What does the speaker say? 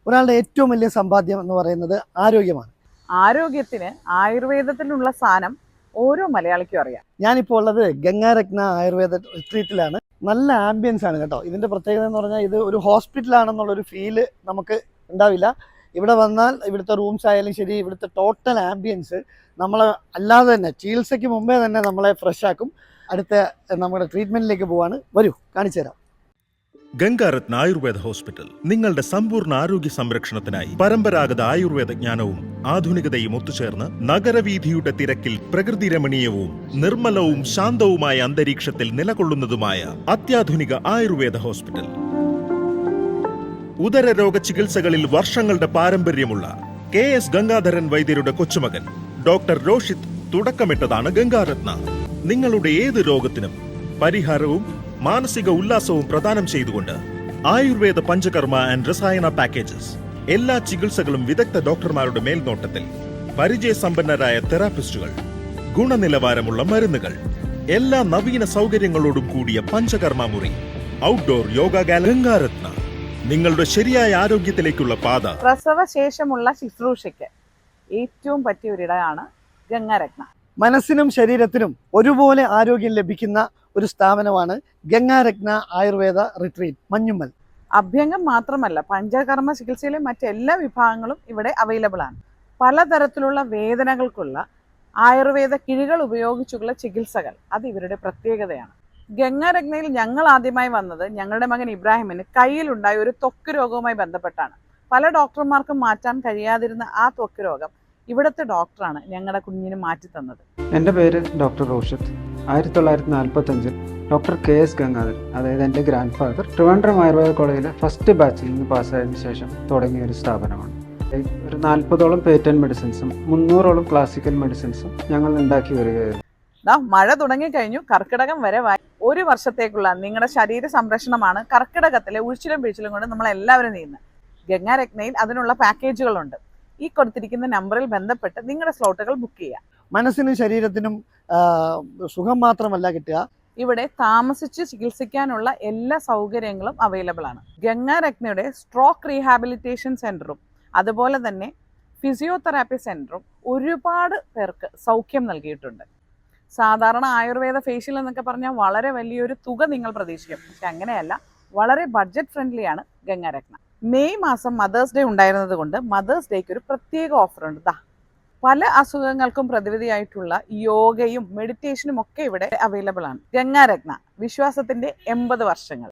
ഒരാളുടെ ഏറ്റവും വലിയ സമ്പാദ്യം എന്ന് പറയുന്നത് ആരോഗ്യമാണ്. ആരോഗ്യത്തിന് ആയുർവേദത്തിനുള്ള സ്ഥാനം ഓരോ മലയാളിക്കും അറിയാം. ഞാനിപ്പോൾ ഉള്ളത് ഗംഗാരത്ന ആയുർവേദ റിട്രീറ്റിലാണ്. നല്ല ആംബിയൻസ് ആണ് കേട്ടോ. ഇതിൻ്റെ പ്രത്യേകത എന്ന് പറഞ്ഞാൽ ഇത് ഒരു ഹോസ്പിറ്റലാണെന്നുള്ളൊരു ഫീല് നമുക്ക് ഉണ്ടാവില്ല. ഇവിടെ വന്നാൽ ഇവിടുത്തെ റൂംസ് ആയാലും ശരി, ഇവിടുത്തെ ടോട്ടൽ ആംബിയൻസ് നമ്മളെ അല്ലാതെ തന്നെ ചികിത്സയ്ക്ക് മുമ്പേ തന്നെ നമ്മളെ ഫ്രഷ് ആക്കും. അടുത്ത നമ്മുടെ ട്രീറ്റ്മെൻറ്റിലേക്ക് പോവാണ്. വരൂ, കാണിച്ചു തരാം. ഗംഗാരത്ന ആയുർവേദ ഹോസ്പിറ്റൽ നിങ്ങളുടെ സമ്പൂർണ്ണ ആരോഗ്യ സംരക്ഷണത്തിനായി പരമ്പരാഗത ആയുർവേദ ജ്ഞാനവും ആധുനികതയും ഒത്തുചേർന്ന് നഗരവീഥിയുടെ തിരക്കിൽ പ്രകൃതി രമണീയവും നിർമ്മലവും ശാന്തവുമായ അന്തരീക്ഷത്തിൽ നിലകൊള്ളുന്നതുമായ അത്യാധുനിക ആയുർവേദ ഹോസ്പിറ്റൽ. ഉദരരോഗ ചികിത്സകളിൽ വർഷങ്ങളുടെ പാരമ്പര്യമുള്ള KS ഗംഗാധരൻ വൈദ്യരുടെ കൊച്ചുമകൻ ഡോക്ടർ രോഷിത് തുടക്കമിട്ടതാണ് ഗംഗാരത്ന. നിങ്ങളുടെ ഏത് രോഗത്തിനും പരിഹാരവും മാനസിക ഉല്ലാസവും പ്രദാനം ചെയ്തുകൊണ്ട് ആയുർവേദ പഞ്ചകർമ്മ ആൻഡ് രസായന പാക്കേജസ്, എല്ലാ ചികിത്സകളും വിദഗ്ധ ഡോക്ടർമാരുടെ മേൽനോട്ടത്തിൽ, പരിചയസമ്പന്നരായ തെറാപ്പിസ്റ്റുകൾ, ഗുണനിലവാരമുള്ള മരുന്നുകൾ, എല്ലാ നവീന സൗകര്യങ്ങളോടും കൂടിയ പഞ്ചകർമ്മ മുറി, ഔട്ട്ഡോർ യോഗ ഗംഗാരത്ന നിങ്ങളുടെ ശരിയായ ആരോഗ്യത്തിലേക്കുള്ള പാത. പ്രസവശേഷമുള്ള ശുശ്രൂഷയ്ക്ക് ഏറ്റവും പറ്റിയ ഒരിടമാണ് ഗംഗാരത്ന. മനസ്സിനും ശരീരത്തിനും ഒരുപോലെ ആരോഗ്യം ലഭിക്കുന്ന ഒരു സ്ഥാപനമാണ് ഗംഗാരത്ന ആയുർവേദ റിട്രീറ്റ് മഞ്ഞുമ്മൽ. അഭ്യംഗം മാത്രമല്ല, പഞ്ചകർമ്മ ചികിത്സയിലെ മറ്റെല്ലാ വിഭാഗങ്ങളും ഇവിടെ അവൈലബിൾ ആണ്. പലതരത്തിലുള്ള വേദനകൾക്കുള്ള ആയുർവേദ കിഴികൾ ഉപയോഗിച്ചുള്ള ചികിത്സകൾ അത് ഇവരുടെ പ്രത്യേകതയാണ്. ഗംഗാരത്നയിൽ ഞങ്ങൾ ആദ്യമായി വന്നത് ഞങ്ങളുടെ മകൻ ഇബ്രാഹിമിന് കയ്യിലുണ്ടായ ഒരു ത്വക്ക് രോഗവുമായി ബന്ധപ്പെട്ടാണ്. പല ഡോക്ടർമാർക്കും മാറ്റാൻ കഴിയാതിരുന്ന ആ ത്വക്ക് രോഗം ഇവിടുത്തെ ഡോക്ടറാണ് ഞങ്ങളുടെ കുഞ്ഞിന് മാറ്റി തന്നത്. എൻ്റെ പേര് doctor Roshith. 1945 doctor KS Gangadharan, അതായത് എൻ്റെ ഗ്രാൻഡ് ഫാദർ, ട്രിവാൻഡ്രം ആയുർവേദ കോളേജിലെ ഫസ്റ്റ് ബാച്ചിൽ നിന്ന് പാസ്സായതിനു ശേഷം തുടങ്ങിയ ഒരു സ്ഥാപനമാണ്. ഒരു 40ഓളം പേറ്റന്റ് മെഡിസിൻസും 300ഓളം ക്ലാസിക്കൽ മെഡിസിൻസും ഞങ്ങൾ ഉണ്ടാക്കി വരികയായിരുന്നു. മഴ തുടങ്ങിക്കഴിഞ്ഞു, കർക്കിടകം വരവായി. ഒരു വർഷത്തേക്കുള്ള നിങ്ങളുടെ ശരീര സംരക്ഷണമാണ് കർക്കിടകത്തിലെ ഉഴിച്ചിലും വീഴ്ചിലും കൊണ്ട് നമ്മൾ എല്ലാവരും ചെയ്യുന്നത്. ഗംഗാരത്നയിൽ അതിനുള്ള പാക്കേജുകളുണ്ട്. ഈ കൊടുത്തിരിക്കുന്ന നമ്പറിൽ ബന്ധപ്പെട്ട് നിങ്ങളുടെ സ്ലോട്ടുകൾ ബുക്ക് ചെയ്യുക. മനസ്സിനും ശരീരത്തിനും സുഖം മാത്രമല്ല കിട്ടുക, ഇവിടെ താമസിച്ച് ചികിത്സിക്കാനുള്ള എല്ലാ സൗകര്യങ്ങളും അവൈലബിൾ ആണ്. ഗംഗാരത്നയുടെ സ്ട്രോക്ക് റീഹാബിലിറ്റേഷൻ സെന്ററും അതുപോലെ തന്നെ ഫിസിയോതെറാപ്പി സെന്ററും ഒരുപാട് പേർക്ക് സൗഖ്യം നൽകിയിട്ടുണ്ട്. സാധാരണ ആയുർവേദ ഫേഷ്യൽ എന്നൊക്കെ പറഞ്ഞാൽ വളരെ വലിയൊരു തുക നിങ്ങൾ പ്രതീക്ഷിക്കും. പക്ഷെ അങ്ങനെയല്ല, വളരെ ബഡ്ജറ്റ് ഫ്രണ്ട്ലിയാണ് ഗംഗാരത്ന. മെയ് മാസം മദേഴ്സ് ഡേ ഉണ്ടായിരുന്നത് കൊണ്ട് മദേഴ്സ് ഡേക്ക് ഒരു പ്രത്യേക ഓഫറുണ്ട്. പല അസുഖങ്ങൾക്കും പ്രതിവിധിയായിട്ടുള്ള യോഗയും മെഡിറ്റേഷനും ഒക്കെ ഇവിടെ അവൈലബിൾ ആണ്. ഗംഗാരത്ന, വിശ്വാസത്തിന്റെ 80 വർഷങ്ങൾ.